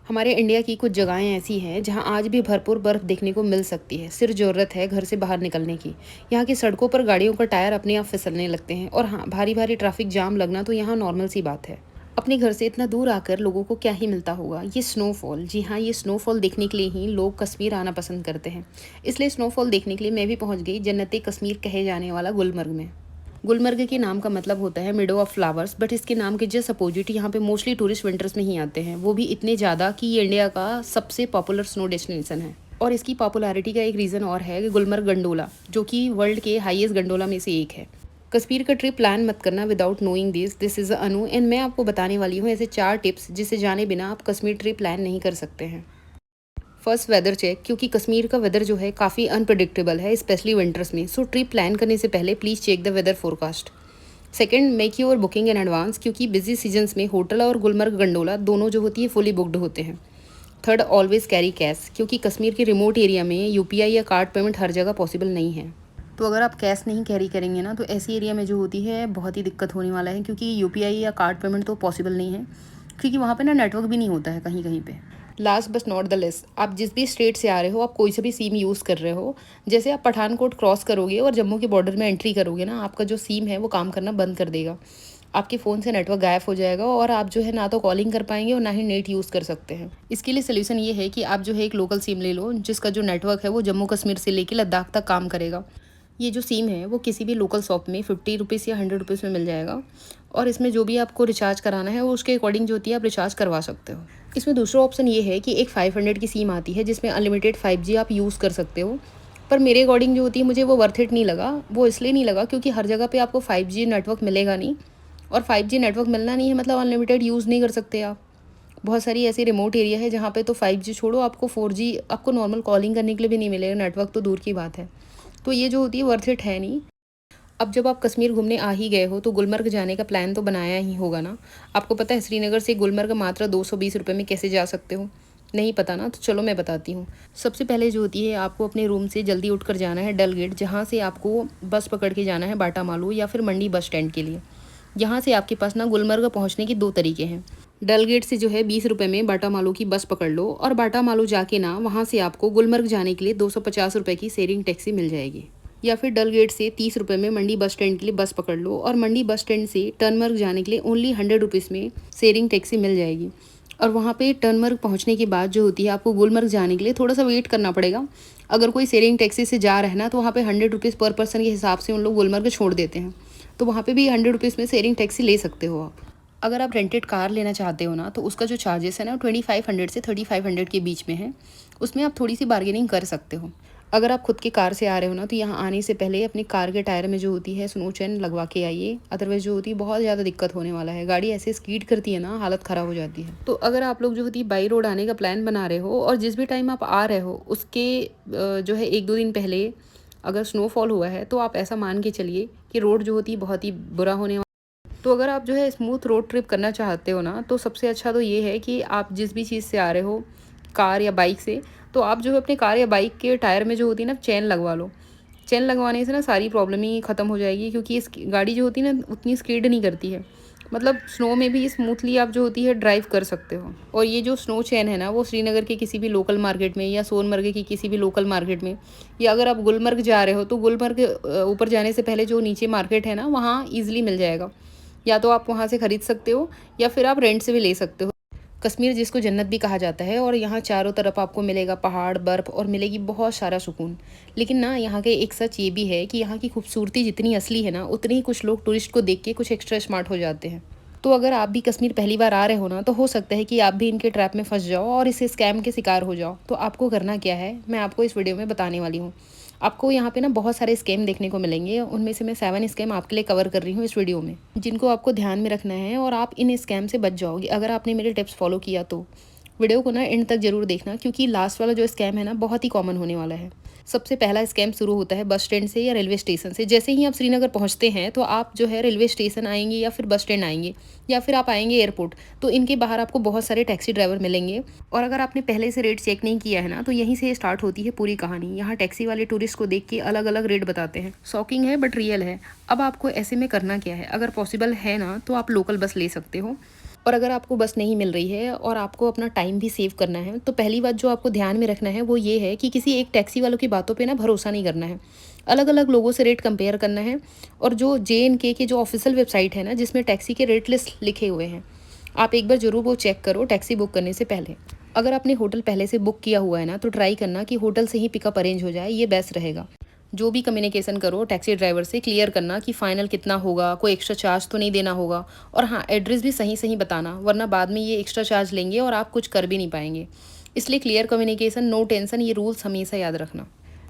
हमारे इंडिया की कुछ जगहें ऐसी हैं जहां आज भी भरपूर बर्फ़ देखने को मिल सकती है। सिर्फ ज़रूरत है घर से बाहर निकलने की। यहाँ की सड़कों पर गाड़ियों का टायर अपने आप फिसलने लगते हैं और हाँ, भारी भारी ट्रैफिक जाम लगना तो यहाँ नॉर्मल सी बात है। अपने घर से इतना दूर आकर लोगों को क्या ही मिलता होगा, ये स्नोफॉल। जी हाँ, ये स्नोफॉल देखने के लिए ही लोग कश्मीर आना पसंद करते हैं। इसलिए स्नोफॉल देखने के लिए मैं भी पहुँच गई जन्नती कश्मीर कहे जाने वाला गुलमर्ग में। गुलमर्ग के नाम का मतलब होता है मिडो ऑफ फ्लावर्स, बट इसके नाम के जस्ट अपोजिट यहाँ पे मोस्टली टूरिस्ट विंटर्स में ही आते हैं, वो भी इतने ज़्यादा कि ये इंडिया का सबसे पॉपुलर स्नो डेस्टिनेशन है। और इसकी पॉपुलैरिटी का एक रीज़न और है कि गुलमर्ग गंडोला, जो कि वर्ल्ड के हाईएस्ट गंडोला में से एक है। कश्मीर का ट्रिप प्लान मत करना without knowing this is Anu, and मैं आपको बताने वाली हूँ ऐसे 4 टिप्स जिसे जाने बिना आप कश्मीर ट्रिप प्लान नहीं कर सकते हैं। फर्स्ट, वेदर चेक, क्योंकि कश्मीर का वेदर जो है काफ़ी अनप्रडिक्टेबल है, स्पेशली विंटर्स में। सो ट्रिप प्लान करने से पहले please check the weather forecast. Second, make your booking in advance, क्योंकि बिजी सीजन्स में होटल और गुलमर्ग गंडोला दोनों जो होती है फुली बुकड होते हैं। थर्ड, ऑलवेज कैरी कैश, क्योंकि कश्मीर के रिमोट एरिया में यूपीआई या कार्ड पेमेंट हर जगह पॉसिबल नहीं है। तो अगर आप कैश नहीं कैरी करेंगे ना, तो ऐसी एरिया में जो होती है बहुत ही दिक्कत होने वाला है, क्योंकि यूपीआई या कार्ड पेमेंट तो पॉसिबल नहीं है, क्योंकि वहाँ पे ना नेटवर्क भी नहीं होता है कहीं कहीं पे। Last but not the less, आप जिस भी स्टेट से आ रहे हो, आप कोई सा भी सिम यूज़ कर रहे हो, जैसे आप पठानकोट क्रॉस करोगे और जम्मू के बॉर्डर में एंट्री करोगे ना, आपका जो सिम है वो काम करना बंद कर देगा। आपके फ़ोन से नेटवर्क गायब हो जाएगा और आप जो है ना तो कॉलिंग कर पाएंगे और ना ही नेट यूज़ कर सकते हैं। इसके लिए सोल्यूशन ये है कि आप जो है एक लोकल सिम ले लो, जिसका जो नेटवर्क है वो जम्मू कश्मीर से लेकर लद्दाख तक काम करेगा। ये जो सिम है वो किसी भी लोकल शॉप में 50 रुपीज़ या 100 रुपीज़ में मिल जाएगा, और इसमें जो भी आपको रिचार्ज कराना है वो उसके अकॉर्डिंग जो होती है आप रिचार्ज करवा सकते हो। इसमें दूसरा ऑप्शन ये है कि एक 500 की सिम आती है जिसमें अनलिमिटेड 5G आप यूज़ कर सकते हो, पर मेरे अकॉर्डिंग जो होती है मुझे वो वर्थ इट नहीं लगा। वो इसलिए नहीं लगा क्योंकि हर जगह पे आपको 5G नेटवर्क मिलेगा नहीं, और 5G नेटवर्क मिलना नहीं है मतलब अनलिमिटेड यूज़ नहीं कर सकते आप। बहुत सारी ऐसी रिमोट एरिया है जहाँ पे तो 5G छोड़ो, आपको 4G, आपको नॉर्मल कॉलिंग करने के लिए भी नहीं मिलेगा, नेटवर्क तो दूर की बात है। तो ये जो होती है वर्थ इट है नहीं। अब जब आप कश्मीर घूमने आ ही गए हो तो गुलमर्ग जाने का प्लान तो बनाया ही होगा ना। आपको पता है श्रीनगर से गुलमर्ग मात्र 220 रुपये में कैसे जा सकते हो? नहीं पता ना, तो चलो मैं बताती हूँ। सबसे पहले जो होती है आपको अपने रूम से जल्दी उठकर जाना है डल गेट, जहाँ से आपको बस पकड़ के जाना है बाटा मालू या फिर मंडी बस स्टैंड के लिए। यहाँ से आपके पास ना गुलमर्ग पहुँचने के 2 तरीके हैं। डल गेट से जो है 20 रुपये में बाटा मालू की बस पकड़ लो, और बाटा मालू जाके ना वहाँ से आपको गुलमर्ग जाने के लिए 250 रुपये की शेयरिंग टैक्सी मिल जाएगी। या फिर डल गेट से 30 रुपये में मंडी बस स्टैंड के लिए बस पकड़ लो, और मंडी बस स्टैंड से टर्नमर्ग जाने के लिए ओनली 100 रुपीज़ में शेयरिंग टैक्सी मिल जाएगी। और वहाँ पे टर्नमर्ग पहुँचने के बाद जो होती है आपको गुलमर्ग जाने के लिए थोड़ा सा वेट करना पड़ेगा। अगर कोई शेयरिंग टैक्सी से जा रहा है ना, तो वहाँ पे 100 रुपीज़ पर पर्सन के हिसाब से उन लोग गुलमर्ग छोड़ देते हैं, तो वहाँ पे भी 100 रुपीज़ में शेयरिंग टैक्सी ले सकते हो आप। अगर आप रेंटेड कार लेना चाहते हो ना, तो उसका जो चार्जेस है ना 2500 से 3500 के बीच में है। उसमें आप थोड़ी सी बार्गेनिंग कर सकते हो। अगर आप खुद की कार से आ रहे हो ना, तो यहाँ आने से पहले अपनी कार के टायर में जो होती है स्नो चेन लगवा के आइए, अदरवाइज जो होती है बहुत ज़्यादा दिक्कत होने वाला है। गाड़ी ऐसे स्कीड करती है ना, हालत ख़राब हो जाती है। तो अगर आप लोग जो होती है बाई रोड आने का प्लान बना रहे हो, और जिस भी टाइम आप आ रहे हो उसके जो है 1-2 दिन पहले अगर स्नोफॉल हुआ है, तो आप ऐसा मान के चलिए कि रोड जो होती है बहुत ही बुरा होने। तो अगर आप जो है स्मूथ रोड ट्रिप करना चाहते हो ना, तो सबसे अच्छा तो ये है कि आप जिस भी चीज़ से आ रहे हो, कार या बाइक से, तो आप जो है अपने कार या बाइक के टायर में जो होती है ना चेन लगवा लो। चेन लगवाने से ना सारी प्रॉब्लम ही ख़त्म हो जाएगी, क्योंकि इस गाड़ी जो होती है ना उतनी स्किड नहीं करती है। मतलब स्नो में भी स्मूथली आप जो होती है ड्राइव कर सकते हो। और ये जो स्नो चेन है ना, वो श्रीनगर के किसी भी लोकल मार्केट में या सोनमर्ग की किसी भी लोकल मार्केट में, या अगर आप गुलमर्ग जा रहे हो तो गुलमर्ग ऊपर जाने से पहले जो नीचे मार्केट है ना, वहाँ ईजिली मिल जाएगा। या तो आप वहाँ से ख़रीद सकते हो या फिर आप रेंट से भी ले सकते हो। कश्मीर जिसको जन्नत भी कहा जाता है, और यहाँ चारों तरफ आपको मिलेगा पहाड़, बर्फ़, और मिलेगी बहुत सारा सुकून। लेकिन ना यहाँ के एक सच ये भी है कि यहाँ की खूबसूरती जितनी असली है ना, उतनी ही कुछ लोग टूरिस्ट को देख के कुछ एक्स्ट्रा स्मार्ट हो जाते हैं। तो अगर आप भी कश्मीर पहली बार आ रहे हो ना, तो हो सकता है कि आप भी इनके ट्रैप में फंस जाओ और इस स्कैम के शिकार हो जाओ। तो आपको करना क्या है, मैं आपको इस वीडियो में बताने वाली हूँ। आपको यहाँ पे ना बहुत सारे स्कैम देखने को मिलेंगे, उनमें से मैं 7 स्कैम आपके लिए कवर कर रही हूँ इस वीडियो में, जिनको आपको ध्यान में रखना है, और आप इन स्कैम से बच जाओगे अगर आपने मेरे टिप्स फॉलो किया तो। वीडियो को ना एंड तक जरूर देखना, क्योंकि लास्ट वाला जो स्कैम है ना बहुत ही कॉमन होने वाला है। सबसे पहला स्कैम शुरू होता है बस स्टैंड से या रेलवे स्टेशन से। जैसे ही आप श्रीनगर पहुंचते हैं, तो आप जो है रेलवे स्टेशन आएंगे या फिर बस स्टैंड आएंगे, या फिर आप आएंगे एयरपोर्ट, तो इनके बाहर आपको बहुत सारे टैक्सी ड्राइवर मिलेंगे। और अगर आपने पहले से रेट चेक नहीं किया है ना, तो यहीं से स्टार्ट होती है पूरी कहानी। यहाँ टैक्सी वाले टूरिस्ट को देख के अलग अलग रेट बताते हैं। शॉकिंग है बट रियल है। अब आपको ऐसे में करना क्या है, अगर पॉसिबल है ना, तो आप लोकल बस ले सकते हो। और अगर आपको बस नहीं मिल रही है और आपको अपना टाइम भी सेव करना है, तो पहली बात जो आपको ध्यान में रखना है वो ये है कि किसी एक टैक्सी वालों की बातों पे ना भरोसा नहीं करना है। अलग अलग लोगों से रेट कंपेयर करना है। और जो JNK के जो ऑफिशियल वेबसाइट है ना, जिसमें टैक्सी के रेट लिस्ट लिखे हुए हैं, आप एक बार ज़रूर वो चेक करो टैक्सी बुक करने से पहले। अगर आपने होटल पहले से बुक किया हुआ है ना, तो ट्राई करना कि होटल से ही पिकअप अरेंज हो जाए, ये बेस्ट रहेगा। जो भी कम्युनिकेशन करो टैक्सी ड्राइवर से क्लियर करना कि फ़ाइनल कितना होगा, कोई एक्स्ट्रा चार्ज तो नहीं देना होगा। और हाँ, एड्रेस भी सही सही बताना, वरना बाद में ये एक्स्ट्रा चार्ज लेंगे और आप कुछ कर भी नहीं पाएंगे। इसलिए क्लियर कम्युनिकेशन, नो टेंशन, ये रूल्स हमेशा याद रखना।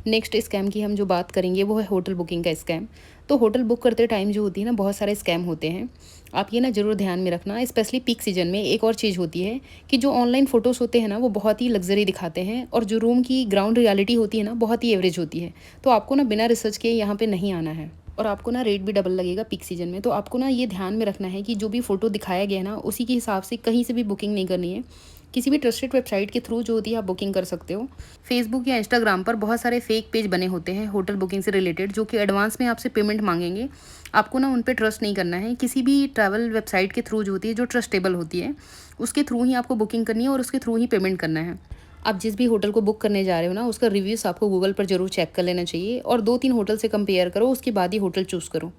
नेक्स्ट स्कैम की हम जो बात करेंगे वो है होटल बुकिंग का स्कैम। तो होटल बुक करते टाइम जो होती है ना, बहुत सारे स्कैम होते हैं। आप ये ना ज़रूर ध्यान में रखना। स्पेशली पीक सीजन में एक और चीज़ होती है कि जो ऑनलाइन फ़ोटोज़ होते हैं ना, वो बहुत ही लग्जरी दिखाते हैं, और जो रूम की ग्राउंड रियलिटी होती है ना, बहुत ही एवरेज होती है। तो आपको ना बिना रिसर्च के यहाँ पे नहीं आना है, और आपको ना रेट भी डबल लगेगा पीक सीजन में। तो आपको ना ये ध्यान में रखना है कि जो भी फ़ोटो दिखाया गया है ना, उसी के हिसाब से कहीं से भी बुकिंग नहीं करनी है। किसी भी ट्रस्टेड वेबसाइट के थ्रू जो होती है आप बुकिंग कर सकते हो। फेसबुक या इंस्टाग्राम पर बहुत सारे फेक पेज बने होते हैं होटल बुकिंग से रिलेटेड, जो कि एडवांस में आपसे पेमेंट मांगेंगे। आपको ना उन पे ट्रस्ट नहीं करना है। किसी भी ट्रैवल वेबसाइट के थ्रू जो होती है, जो ट्रस्टेबल होती है, उसके थ्रू ही आपको बुकिंग करनी है और उसके थ्रू ही पेमेंट करना है। आप जिस भी होटल को बुक करने जा रहे हो ना, उसका रिव्यूज़ आपको गूगल पर ज़रूर चेक कर लेना चाहिए, और 2-3 होटल से कंपेयर करो, उसके बाद ही होटल चूज़ करो।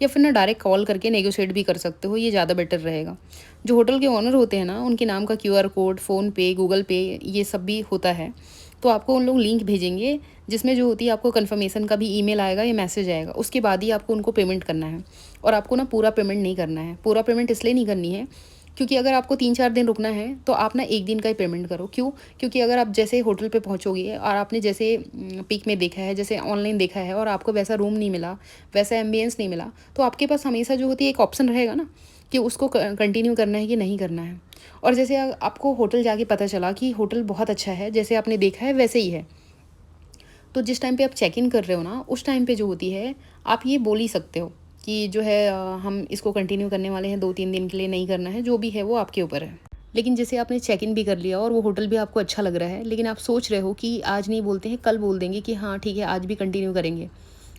या फिर ना डायरेक्ट कॉल करके नेगोशिएट भी कर सकते हो, ये ज़्यादा बेटर रहेगा। जो होटल के ओनर होते हैं ना, उनके नाम का QR कोड, फ़ोनपे, गूगल पे, ये सब भी होता है। तो आपको उन लोग लिंक भेजेंगे, जिसमें जो होती है आपको कन्फर्मेशन का भी ईमेल आएगा या मैसेज आएगा। उसके बाद ही आपको उनको पेमेंट करना है, और आपको ना पूरा पेमेंट नहीं करना है। पूरा पेमेंट इसलिए नहीं करनी है क्योंकि अगर आपको 3-4 दिन रुकना है, तो आप ना 1 दिन का ही पेमेंट करो। क्यों? क्योंकि अगर आप जैसे होटल पे पहुँचोगे और आपने जैसे पिक में देखा है, जैसे ऑनलाइन देखा है, और आपको वैसा रूम नहीं मिला, वैसा एम्बियंस नहीं मिला, तो आपके पास हमेशा जो होती है एक ऑप्शन रहेगा ना, कि उसको कंटिन्यू करना है कि नहीं करना है। और जैसे आपको होटल जाके पता चला कि होटल बहुत अच्छा है, जैसे आपने देखा है वैसे ही है, तो जिस टाइम पे आप चेक इन कर रहे हो ना, उस टाइम पे जो होती है, आप ये बोल ही सकते हो कि जो है हम इसको कंटिन्यू करने वाले हैं, 2-3 दिन के लिए नहीं करना है, जो भी है वो आपके ऊपर है। लेकिन जैसे आपने चेक इन भी कर लिया और वो होटल भी आपको अच्छा लग रहा है, लेकिन आप सोच रहे हो कि आज नहीं बोलते हैं, कल बोल देंगे कि हाँ ठीक है, आज भी कंटिन्यू करेंगे,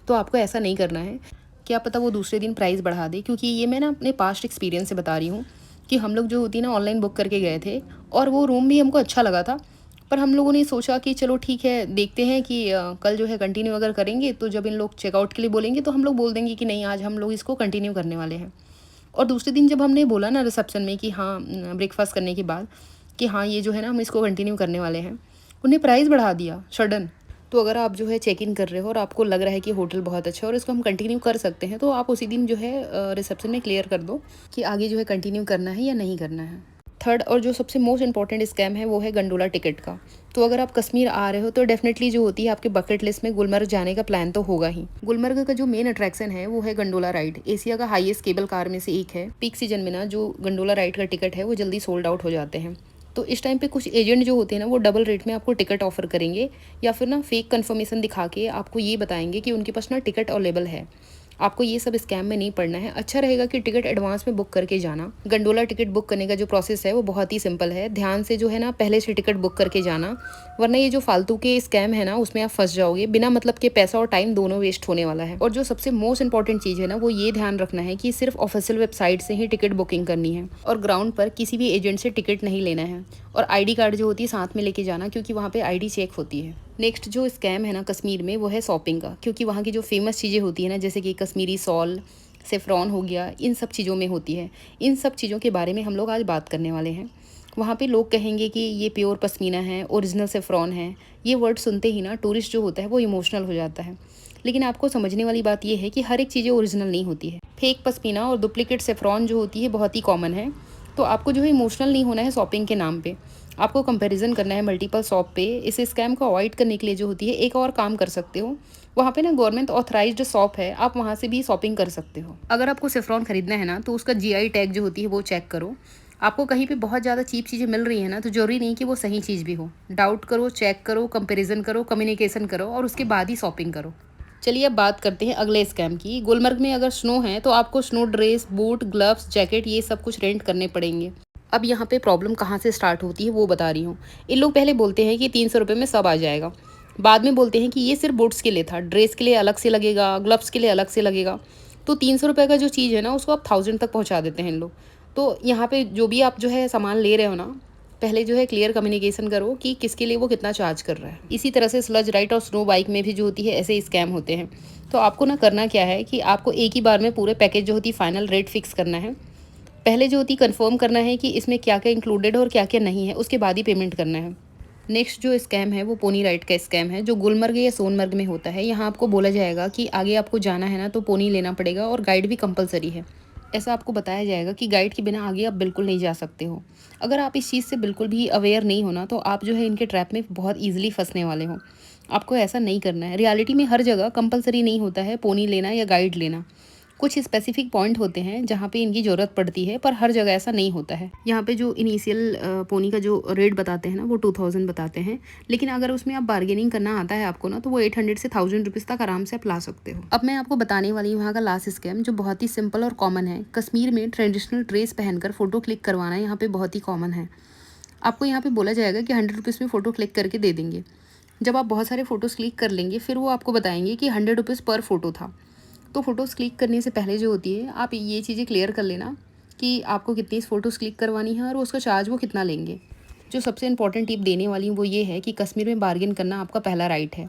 तो आपको ऐसा नहीं करना है। क्या पता वो दूसरे दिन प्राइस बढ़ा दे, क्योंकि ये मैं ना अपने पास्ट एक्सपीरियंस से बता रही हूँ कि हम लोग जो होती है ना, ऑनलाइन बुक करके गए थे, और वो रूम भी हमको अच्छा लगा था। पर हम लोगों ने सोचा कि चलो ठीक है, देखते हैं कि कल जो है कंटिन्यू अगर करेंगे, तो जब इन लोग चेकआउट के लिए बोलेंगे तो हम लोग बोल देंगे कि नहीं, आज हम लोग इसको कंटिन्यू करने वाले हैं। और दूसरे दिन जब हमने बोला ना रिसेप्शन में कि हाँ, ब्रेकफास्ट करने के बाद, कि हाँ ये जो है ना, हम इसको कंटिन्यू करने वाले हैं, उन्हें प्राइस बढ़ा दिया सडन। तो अगर आप जो है चेक इन कर रहे हो और आपको लग रहा है कि होटल बहुत अच्छा है और इसको हम कंटिन्यू कर सकते हैं, तो आप उसी दिन जो है रिसेप्शन में क्लियर कर दो कि आगे जो है कंटिन्यू करना है या नहीं करना है। थर्ड और जो सबसे मोस्ट इंपॉर्टेंट स्कैम है, वो है गंडोला टिकट का। तो अगर आप कश्मीर आ रहे हो, तो डेफिनेटली जो होती है आपके बकेट लिस्ट में गुलमर्ग जाने का प्लान तो होगा ही। गुलमर्ग का जो मेन अट्रैक्शन है वो है गंडोला राइड। एशिया का हाईएस्ट केबल कार में से एक है। पीक सीजन में ना जो गंडोला राइड का टिकट है वो जल्दी सोल्ड आउट हो जाते हैं। तो इस टाइम पे कुछ एजेंट जो होते हैं ना, वो डबल रेट में आपको टिकट ऑफर करेंगे, या फिर ना फेक कंफर्मेशन दिखा के आपको ये बताएंगे कि उनके पास ना टिकट अवेलेबल है। आपको ये सब स्कैम में नहीं पड़ना है। अच्छा रहेगा कि टिकट एडवांस में बुक करके जाना। गंडोला टिकट बुक करने का जो प्रोसेस है वो बहुत ही सिंपल है। ध्यान से जो है ना, पहले से टिकट बुक करके जाना, वरना ये जो फालतू के स्कैम है ना, उसमें आप फंस जाओगे। बिना मतलब के पैसा और टाइम दोनों वेस्ट होने वाला है। और जो सबसे मोस्ट इंपॉर्टेंट चीज़ है ना, वो ये ध्यान रखना है कि सिर्फ ऑफिशियल वेबसाइट से ही टिकट बुकिंग करनी है, और ग्राउंड पर किसी भी एजेंट से टिकट नहीं लेना है। और ID कार्ड जो होती है साथ में लेके जाना, क्योंकि वहाँ पे ID चेक होती है। नेक्स्ट जो स्कैम है ना कश्मीर में, वो है शॉपिंग का, क्योंकि वहाँ की जो फेमस चीज़ें होती है ना, जैसे कि कश्मीरी सॉल, सेफ्रॉन हो गया, इन सब चीज़ों में होती है। इन सब चीज़ों के बारे में हम लोग आज बात करने वाले हैं। वहाँ पे लोग कहेंगे कि ये प्योर पश्मीना है, ओरिजिनल सेफ्रॉन है। ये वर्ड सुनते ही ना टूरिस्ट जो होता है वो इमोशनल हो जाता है। लेकिन आपको समझने वाली बात यह है कि हर एक चीज़ें ओरिजिनल नहीं होती है। फेक पश्मीना और डुप्लीकेट सेफ्रॉन जो होती है बहुत ही कॉमन है। तो आपको जो है इमोशनल नहीं होना है शॉपिंग के नाम पे। आपको कंपैरिजन करना है मल्टीपल शॉप पे। इस स्कैम को अवॉइड करने के लिए जो होती है, एक और काम कर सकते हो। वहाँ पे ना गवर्नमेंट ऑथराइज्ड शॉप है, आप वहाँ से भी शॉपिंग कर सकते हो। अगर आपको सेफ्रॉन खरीदना है ना, तो उसका GI टैग जो होती है वो चेक करो। आपको कहीं पे बहुत ज़्यादा चीप चीज़ें मिल रही है ना, तो जरूरी नहीं कि वो सही चीज़ भी हो। डाउट करो, चेक करो, कंपेरिजन करो, कम्युनिकेशन करो, और उसके बाद ही शॉपिंग करो। चलिए अब बात करते हैं अगले स्कैम की। गुलमर्ग में अगर स्नो है, तो आपको snow dress, boot, gloves, jacket, ये सब कुछ रेंट करने पड़ेंगे। अब यहाँ पे प्रॉब्लम कहाँ से स्टार्ट होती है वो बता रही हूँ। इन लोग पहले बोलते हैं कि 300 रुपये में सब आ जाएगा। बाद में बोलते हैं कि ये सिर्फ बूट्स के लिए था, ड्रेस के लिए अलग से लगेगा, ग्लव्स के लिए अलग से लगेगा। तो 300 रुपये का जो चीज़ है ना, उसको आप 1000 तक पहुँचा देते हैं इन लोग। तो यहाँ पे जो भी आप जो है सामान ले रहे हो ना, पहले जो है क्लियर कम्युनिकेशन करो कि किसके लिए वो कितना चार्ज कर रहा है। इसी तरह से स्लज राइड और स्नो बाइक में भी जो होती है ऐसे स्कैम होते हैं। तो आपको ना करना क्या है कि आपको एक ही बार में पूरे पैकेज जो होती है फाइनल रेट फिक्स करना है। पहले जो होती कंफर्म करना है कि इसमें क्या-क्या इंक्लूडेड है और क्या-क्या नहीं है, उसके बाद ही पेमेंट करना है। नेक्स्ट जो स्कैम है वो पोनी राइड का स्कैम है, जो गुलमर्ग या सोनमर्ग में होता है। यहाँ आपको बोला जाएगा कि आगे आपको जाना है ना तो पोनी लेना पड़ेगा और गाइड भी कंपलसरी है। ऐसा आपको बताया जाएगा कि गाइड के बिना आगे आप बिल्कुल नहीं जा सकते हो। अगर आप इस चीज़ से बिल्कुल भी अवेयर नहीं हो ना, तो आप जो है इनके ट्रैप में बहुत ईज़िली फँसने वाले हो। आपको ऐसा नहीं करना है। रियलिटी में हर जगह कंपलसरी नहीं होता है पोनी लेना या गाइड लेना। कुछ स्पेसिफिक पॉइंट होते हैं जहाँ पे इनकी ज़रूरत पड़ती है, पर हर जगह ऐसा नहीं होता है। यहाँ पे जो इनिशियल पोनी का जो रेट बताते हैं ना, वो 2000 बताते हैं, लेकिन अगर उसमें आप बार्गेनिंग करना आता है आपको ना, तो वो 800 से 1000 रुपीज़ तक आराम से आप ला सकते हो। अब मैं आपको बताने वाली हूँ यहाँ का लास्ट स्कैम, जो बहुत ही सिंपल और कॉमन है। कश्मीर में ट्रेडिशनल ड्रेस पहनकर फ़ोटो क्लिक करवाना यहाँ पे बहुत ही कॉमन है। आपको यहाँ पे बोला जाएगा कि 100 रुपीज़ में फ़ोटो क्लिक करके दे देंगे। जब आप बहुत सारे फ़ोटोज़ क्लिक कर लेंगे, फिर वो आपको बताएंगे कि 100 रुपीज़ पर फ़ोटो था। तो फ़ोटोज़ क्लिक करने से पहले जो होती है, आप ये चीज़ें क्लियर कर लेना कि आपको कितनी फ़ोटोज़ क्लिक करवानी है और उसका चार्ज वो कितना लेंगे। जो सबसे इम्पोर्टेंट टिप देने वाली हूँ वो ये है कि कश्मीर में बार्गेन करना आपका पहला राइट है।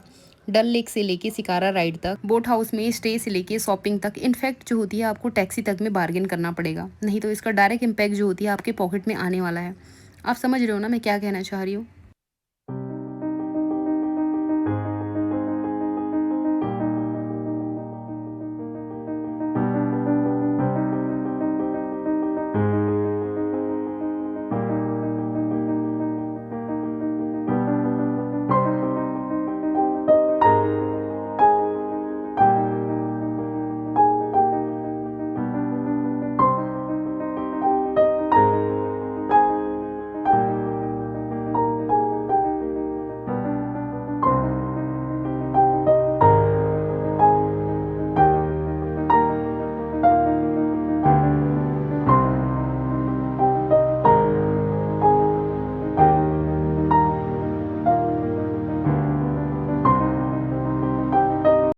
डल लेक से लेके शिकारा राइड तक, बोट हाउस में स्टे से लेके शॉपिंग तक, इनफैक्ट जो होती है आपको टैक्सी तक में बार्गेन करना पड़ेगा, नहीं तो इसका डायरेक्ट इम्पैक्ट जो होती है आपके पॉकेट में आने वाला है। आप समझ रहे हो ना मैं क्या कहना चाह रही हूँ।